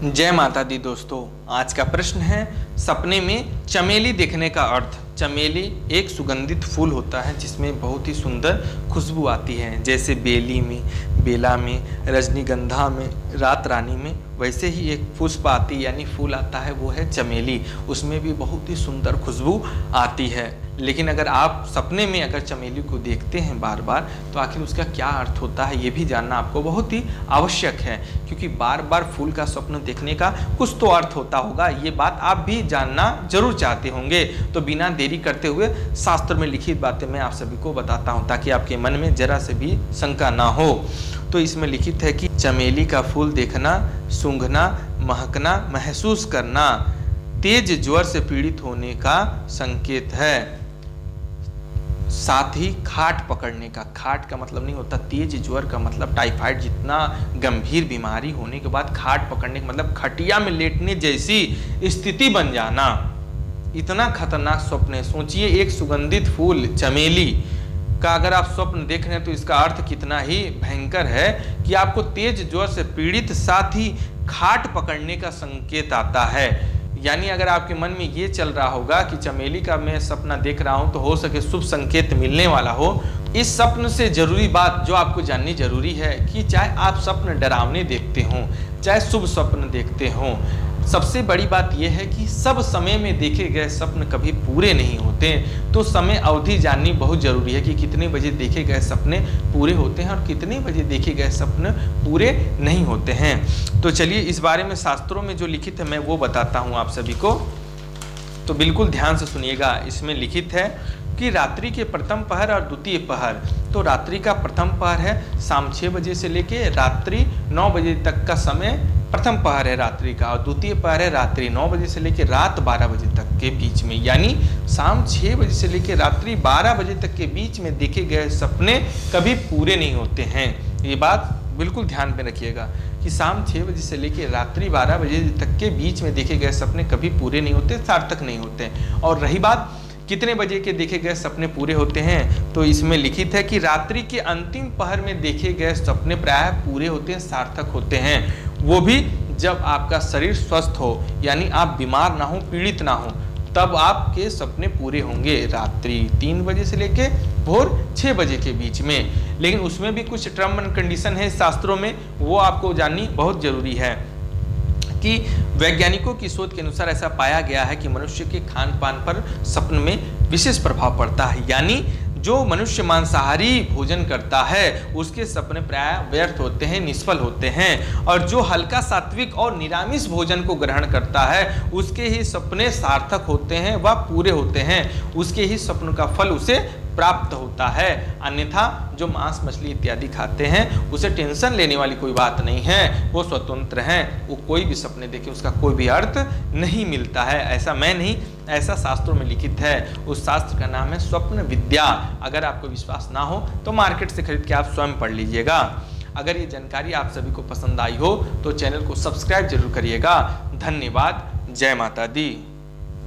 जय माता दी दोस्तों। आज का प्रश्न है सपने में चमेली देखने का अर्थ। चमेली एक सुगंधित फूल होता है जिसमें बहुत ही सुंदर खुशबू आती है, जैसे बेली में, बेला में, रजनीगंधा में, रात रानी में। वैसे ही एक पुष्प आती यानी फूल आता है, वो है चमेली। उसमें भी बहुत ही सुंदर खुशबू आती है। लेकिन अगर आप सपने में अगर चमेली को देखते हैं बार बार, तो आखिर उसका क्या अर्थ होता है ये भी जानना आपको बहुत ही आवश्यक है, क्योंकि बार बार फूल का स्वप्न देखने का कुछ तो अर्थ होता होगा। ये बात आप भी जानना जरूर चाहते होंगे। तो बिना देरी करते हुए शास्त्र में लिखित बातें मैं आप सभी को बताता हूँ, ताकि आपके मन में जरा से भी शंका ना हो। तो इसमें लिखित है कि चमेली का फूल देखना, सूंघना, महकना, महसूस करना तेज ज्वर से पीड़ित होने का संकेत है। साथ ही खाट पकड़ने का, खाट का मतलब नहीं होता तेज ज्वर का मतलब टाइफाइड जितना गंभीर बीमारी होने के बाद खाट पकड़ने का मतलब खटिया में लेटने जैसी स्थिति बन जाना। इतना खतरनाक स्वप्न है। सोचिए, एक सुगंधित फूल चमेली का अगर आप स्वप्न देख रहे हैं तो इसका अर्थ कितना ही भयंकर है कि आपको तेज ज्वर से पीड़ित, साथ ही खाट पकड़ने का संकेत आता है। यानी अगर आपके मन में ये चल रहा होगा कि चमेली का मैं सपना देख रहा हूं तो हो सके शुभ संकेत मिलने वाला हो। इस स्वप्न से जरूरी बात जो आपको जाननी जरूरी है कि चाहे आप स्वप्न डरावने देखते हों, चाहे शुभ स्वप्न देखते हों, सबसे बड़ी बात यह है कि सब समय में देखे गए स्वप्न कभी पूरे नहीं होते। तो समय अवधि जाननी बहुत जरूरी है कि कितने बजे देखे गए सपने पूरे होते हैं और कितने बजे देखे गए सपने पूरे नहीं होते हैं। तो चलिए इस बारे में शास्त्रों में जो लिखित है मैं वो बताता हूँ आप सभी को, तो बिल्कुल ध्यान से सुनिएगा। इसमें लिखित है कि रात्रि के प्रथम पहर और द्वितीय पहर। तो रात्रि का प्रथम पहर है शाम 6 बजे से लेके रात्रि 9 बजे तक का समय प्रथम पहर है रात्रि का, और द्वितीय पहर है रात्रि 9 बजे से लेकर रात 12 बजे तक के बीच में। यानी शाम 6 बजे से लेकर रात्रि 12 बजे तक के बीच में देखे गए सपने कभी पूरे नहीं होते हैं। ये बात बिल्कुल ध्यान में रखिएगा कि शाम 6 बजे से लेकर रात्रि 12 बजे तक के बीच में देखे गए सपने कभी पूरे नहीं होते, सार्थक नहीं होते। और रही बात कितने बजे के देखे गए सपने पूरे होते हैं, तो इसमें लिखित है कि रात्रि के अंतिम पहर में देखे गए सपने प्रायः पूरे होते हैं, सार्थक होते हैं। वो भी जब आपका शरीर स्वस्थ हो, यानी आप बीमार ना हो, पीड़ित ना हो, तब आपके सपने पूरे होंगे रात्रि 3 बजे से लेके भोर 6 बजे के बीच में। लेकिन उसमें भी कुछ टर्म एंड कंडीशन है शास्त्रों में, वो आपको जाननी बहुत जरूरी है कि वैज्ञानिकों की शोध के अनुसार ऐसा पाया गया है कि मनुष्य के खान पान पर सपन में विशेष प्रभाव पड़ता है। यानी जो मनुष्य मांसाहारी भोजन करता है उसके सपने प्राय व्यर्थ होते हैं, निष्फल होते हैं, और जो हल्का सात्विक और निरामिष भोजन को ग्रहण करता है उसके ही सपने सार्थक होते हैं, वह पूरे होते हैं, उसके ही सपनों का फल उसे प्राप्त होता है। अन्यथा जो मांस मछली इत्यादि खाते हैं उसे टेंशन लेने वाली कोई बात नहीं है, वो स्वतंत्र हैं, वो कोई भी सपने देखे उसका कोई भी अर्थ नहीं मिलता है। ऐसा मैं नहीं, ऐसा शास्त्रों में लिखित है। उस शास्त्र का नाम है स्वप्न विद्या। अगर आपको विश्वास ना हो तो मार्केट से खरीद के आप स्वयं पढ़ लीजिएगा। अगर ये जानकारी आप सभी को पसंद आई हो तो चैनल को सब्सक्राइब जरूर करिएगा। धन्यवाद। जय माता दी।